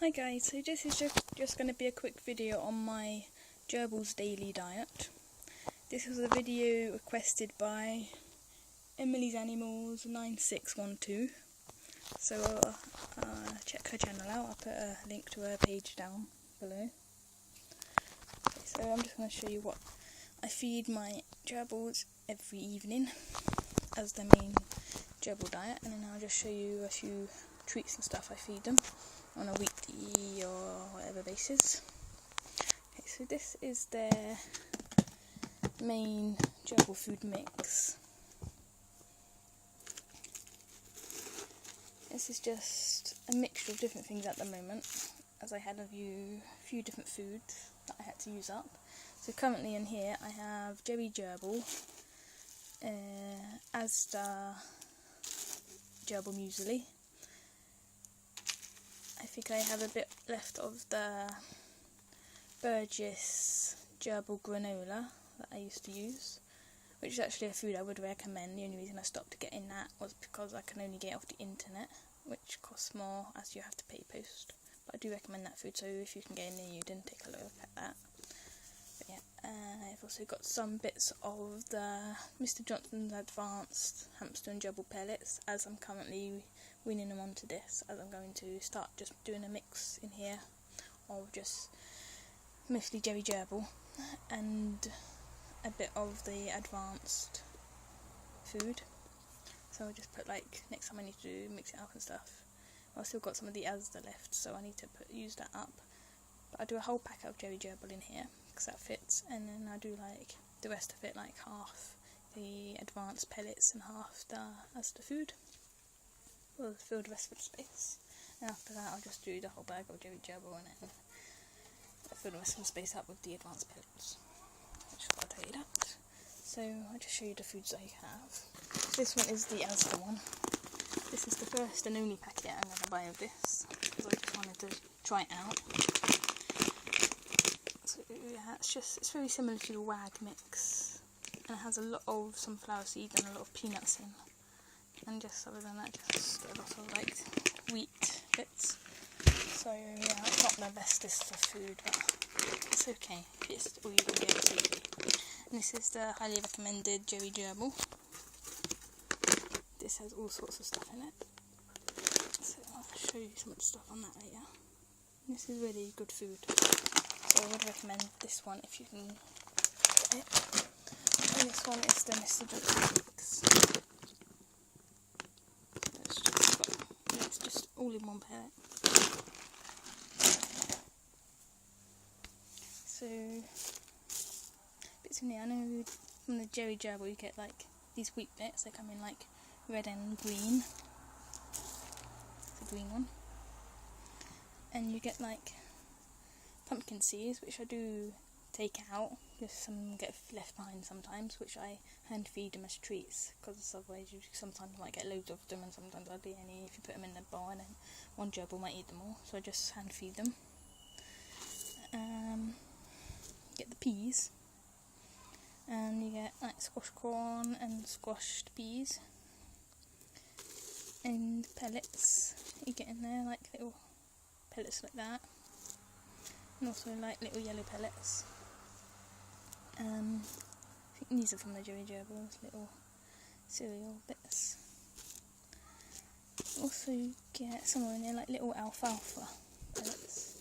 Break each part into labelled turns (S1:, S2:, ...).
S1: Hi guys, so this is just going to be a quick video on my Gerbils daily diet. This was a video requested by Emily's Animals 9612. So check her channel out. I'll put a link to her page down below. Okay, so I'm just going to show you what I feed my gerbils every evening as the main gerbil diet, and then I'll just show you a few treats and stuff I feed them on a weekly or whatever basis. Okay, so this is their main gerbil food mix. This is just a mixture of different things at the moment, as I had a few different foods that I had to use up. So currently in here I have Jerry Gerbil, Asda Gerbil Muesli. I think I have a bit left of the Burgess Gerbil granola that I used to use, which is actually a food I would recommend. The only reason I stopped getting that was because I can only get it off the internet, which costs more as you have to pay post. But I do recommend that food, so if you can get in near you, then take a look at that. But yeah, I've also got some bits of the Mr. Johnson's Advanced Hamster and Gerbil pellets, as I'm currently weaning them onto this, as I'm going to start just doing a mix in here of just mostly Jerry Gerbil and a bit of the advanced food. So I'll just put, like, next time I need to mix it up and stuff. I've still got some of the Asda left, so I need to use that up. But I do a whole pack of Jerry Gerbil in here because that fits, and then I do like the rest of it, like half the advanced pellets and half the Asda food. We'll fill the rest of the space, and after that I'll just do the whole bag of Jerry Gerbil and then fill the rest of the space up with the advanced pellets. I just thought I'd tell you that. So I'll just show you the foods I have. This one is the Asda one. This is the first and only packet I'm going to buy of this, because I just wanted to try it out. So yeah, it's very similar to the WAG mix, and it has a lot of sunflower seeds and a lot of peanuts in. And just other than that, just a lot of like wheat bits. So yeah, it's not the bestest of food, but it's okay. It's all you're going to get safely. And this is the highly recommended Jerry Gerbil. This has all sorts of stuff in it. So I'll show you some of the stuff on that later. And this is really good food. So I would recommend this one if you can get it. And this one is the Mr. Johnson mix. It's just all in one pellet. So bits in here. I know from the Jerry Gerbil you get like these wheat bits. They come in like red and green. It's a green one. And you get like pumpkin seeds, which I do take out, because some get left behind sometimes, which I hand feed them as treats, because otherwise you sometimes might get loads of them and sometimes hardly any if you put them in the bowl, and then one gerbil might eat them all, so I just hand feed them. Get the peas, and you get like squash corn and squashed peas, and pellets you get in there, like little pellets like that, and also like little yellow pellets. I think these are from the Jerry Gerbils, little cereal bits. Also you get somewhere in there like little alfalfa pellets.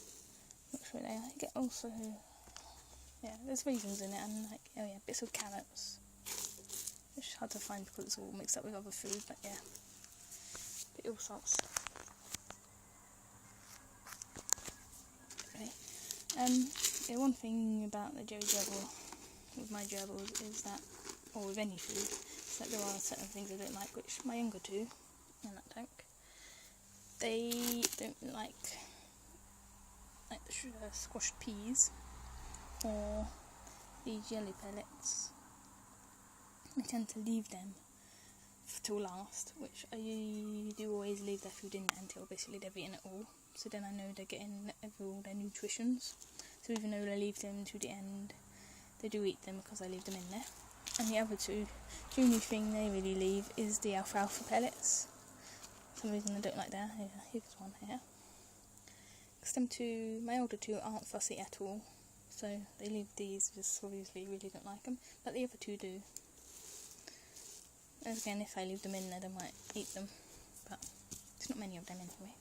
S1: Not sure they are. You get also, yeah, there's raisins in it, and like, oh yeah, bits of carrots. It's hard to find because it's all mixed up with other food, but yeah, all sorts. Okay. Yeah, one thing about the Jerry Gerbil with my gerbils is that, or with any food, is that there are certain things I don't like, which my younger do, and that don't. They don't like the squashed peas or these yellow pellets. I tend to leave them till last, which I do always leave their food in there until basically they've eaten it all, so then I know they're getting all their nutritions. So even though I leave them to the end, they do eat them because I leave them in there. And the other two, the only thing they really leave is the alfalfa pellets. For some reason I don't like that. Here's one here. my older two aren't fussy at all, so they leave these, just obviously really don't like them, but the other two do. And again, if I leave them in there, they might eat them, but there's not many of them anyway.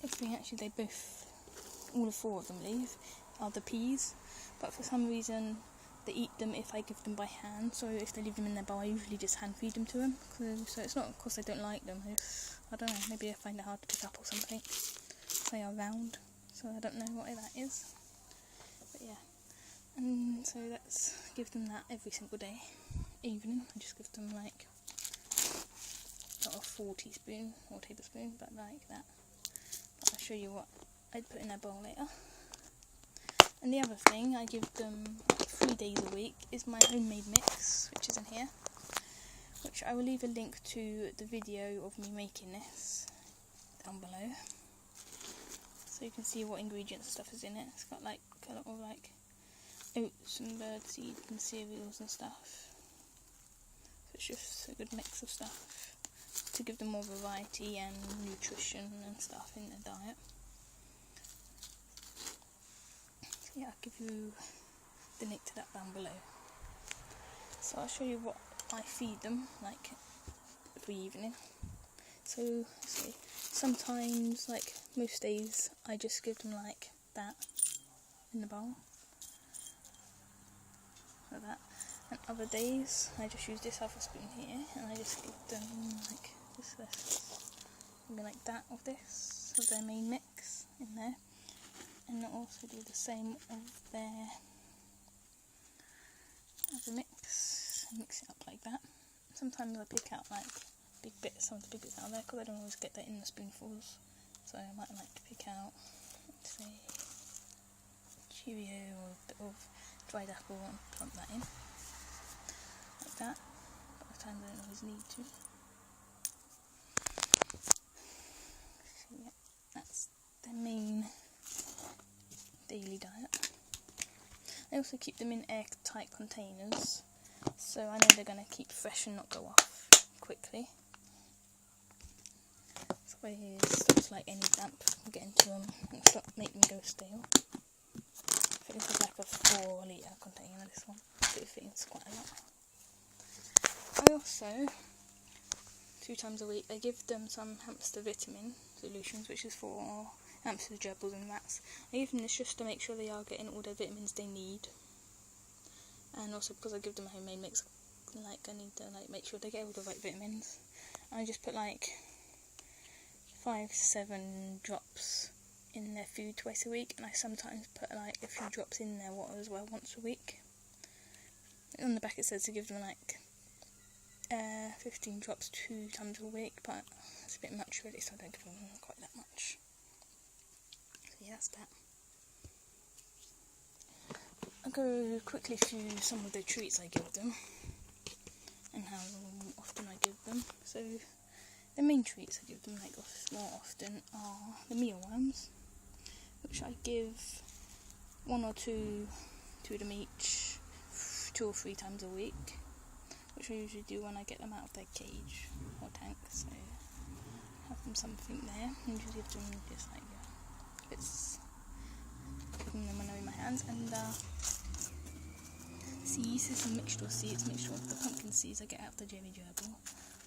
S1: The thing actually they both, all the four of them leave, are the peas, but for some reason they eat them if I give them by hand, so if they leave them in their bowl I usually just hand feed them to them, so it's not because I don't like them, I don't know, maybe I find it hard to pick up or something. They are round, so I don't know what that is, but yeah. And so let's give them that every single day. Evening, I just give them like not a full teaspoon or tablespoon, but like that. But I'll show you what I'd put in their bowl later. And the other thing I give them 3 days a week is my homemade mix, which is in here, which I will leave a link to the video of me making this down below, so you can see what ingredients and stuff is in it. It's got like a lot of like oats and bird seed and cereals and stuff. So it's just a good mix of stuff to give them more variety and nutrition and stuff in their diet. So yeah, I'll give you the link to that down below. So I'll show you what I feed them like every evening. So see, sometimes, like most days, I just give them like that in the bowl, like that. And other days, I just use this other spoon here, and I just give them like this, maybe like that of this, of their main mix in there. And I'll also do the same of their other mix, and mix it up like that. Sometimes I pick out like some of the big bits out of there, because I don't always get that in the spoonfuls. So I might like to pick out, let's say, Cheerio or a bit of dried apple and plump that in. Like that. But at times I don't always need to. So yeah, that's their main daily diet. I also keep them in airtight containers, so I know they're going to keep fresh and not go off quickly. So it stops like any damp from getting to them and stop making them go stale. I think this is like a 4 litre container, this one, so it fits quite a lot. I also, 2 times a week, I give them some hamster vitamin solutions, which is for hamsters, gerbils and rats. I give them this just to make sure they are getting all their vitamins they need, and also because I give them a homemade mix, like I need to like make sure they get all the right vitamins. I just put like 5 to 7 drops in their food twice a week, and I sometimes put like a few drops in their water as well once a week. On the back it says to give them like 15 drops 2 times a week, but it's a bit much really, so I don't give them quite that much. So yeah, that's that. I'll go quickly through some of the treats I give them and how often I give them. So the main treats I give them like more often are the mealworms, which I give 1 or 2 to them each 2 or 3 times a week, which I usually do when I get them out of their cage or tank, so have them something there, and just give them just like bits, putting them when they're in my hands. And seeds, this is a mixture of seeds, mixture of the pumpkin seeds I get out of the Gerbil,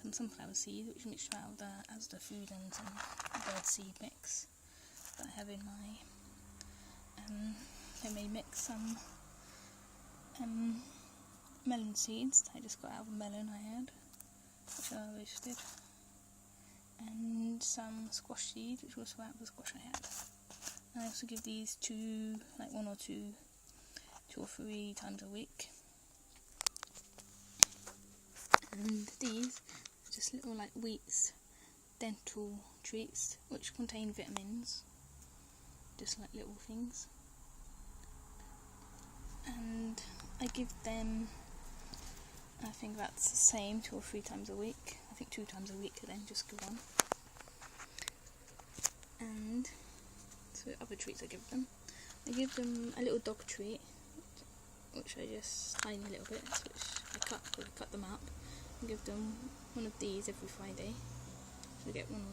S1: some sunflower seed, which is a mixture out of the Asda food, and some bird seed mix that I have in my homemade mix. Some melon seeds that I just got out of a melon I had, which I roasted, and some squash seeds, which was out of the squash I had. And I also give these to like 1 or 2 or 3 times a week. And these are just little like Wheats dental treats, which contain vitamins, just like little things. And I give them, I think that's the same, 2 or 3 times a week. I think 2 times a week, and then just go on. And so other treats I give them a little dog treat, which I just tiny little bits, which I cut them up, and give them one of these every Friday. So they get one.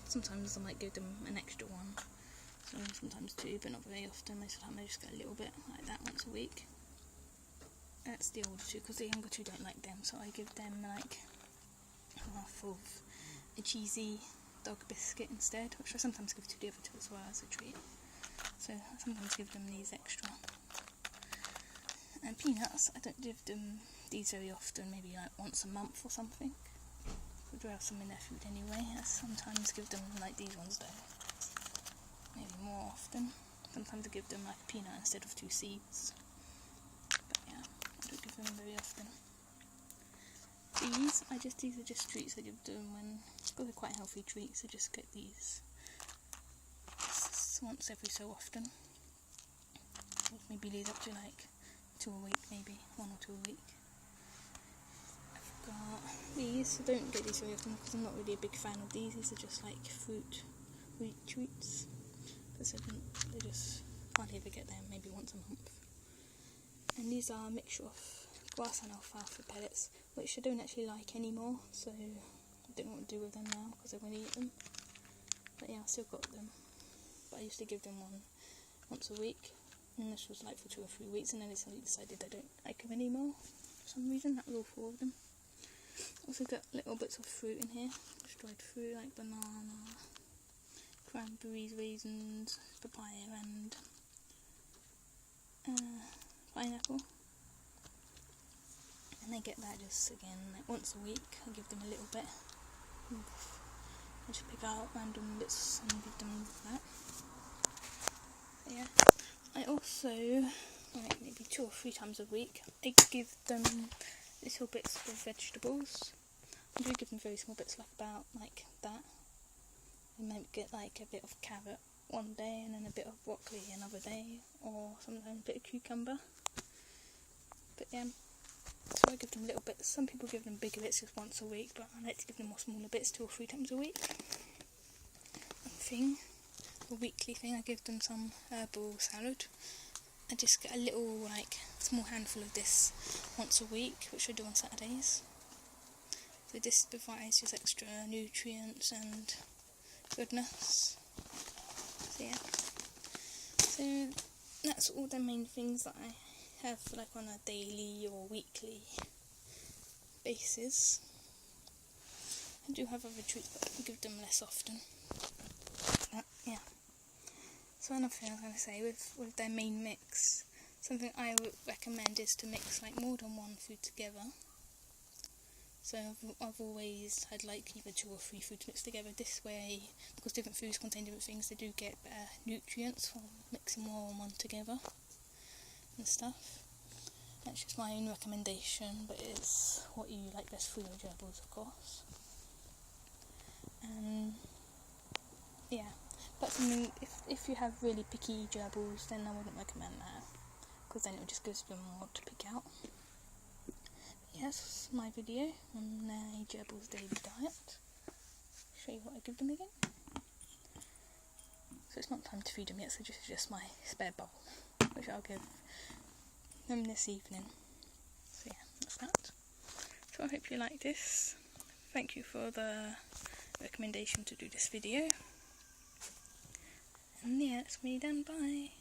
S1: Sometimes I might give them an extra one, So sometimes 2, but not very often. Most of the time I just get a little bit like that once a week. That's the older 2, because the younger 2 don't like them, so I give them like half of a cheesy dog biscuit instead, which I sometimes give to the other 2 as well as a treat. So I sometimes give them these extra. And peanuts, I don't give them these very often, maybe like once a month or something. I do have some in their food anyway. I sometimes give them like these ones though, maybe more often. Sometimes I give them like a peanut instead of 2 seeds. But yeah, I don't give them very often. These are just treats I give them when, because they're quite healthy treats, I just get these once every so often. Maybe lead up to like 2 a week, maybe 1 or 2 a week. I've got these. I don't get these very often because I'm not really a big fan of these. These are just like wheat treats. Because they just hardly ever get them, maybe once a month. And these are a mixture of grass and alfalfa pellets, which I don't actually like anymore, so I don't know what to do with them now because I'm going to eat them. But yeah, I still got them. But I used to give them one once a week, and this was like for 2 or 3 weeks, and then I decided I don't like them anymore for some reason. That was all 4 of them. Also got little bits of fruit in here, just dried fruit like banana, cranberries, raisins, papaya and pineapple. And they get that just again like once a week. I give them a little bit. I just pick out random bits and give them that. But yeah, I also, like maybe 2 or 3 times a week, I give them little bits of vegetables. I do give them very small bits, like about like that. I might get like a bit of carrot one day and then a bit of broccoli another day, or sometimes a bit of cucumber. But yeah, so I give them little bits. Some people give them bigger bits just once a week, but I like to give them more smaller bits 2 or 3 times a week. A weekly thing, I give them some herbal salad. I just get a little like small handful of this once a week, which I do on Saturdays. So this provides just extra nutrients and goodness. So yeah, so that's all the main things that I have like on a daily or weekly basis. I do have other treats, but I give them less often. But yeah. So another thing I was going to say, with their main mix, something I would recommend is to mix like more than one food together. So I've always had like either 2 or 3 foods mixed together. This way, because different foods contain different things, they do get better nutrients from mixing more than one together and stuff. That's just my own recommendation, but it's what you like best for your gerbils, of course. And yeah, but something, if you have really picky gerbils, then I wouldn't recommend that, because then it just gives them more to pick out. Yes, my video on Gerbils daily diet. Show you what I give them again. So it's not time to feed them yet, so just my spare bowl, which I'll give them this evening. So yeah, that's that. So I hope you like this. Thank you for the recommendation to do this video. And yeah, it's me done. Bye.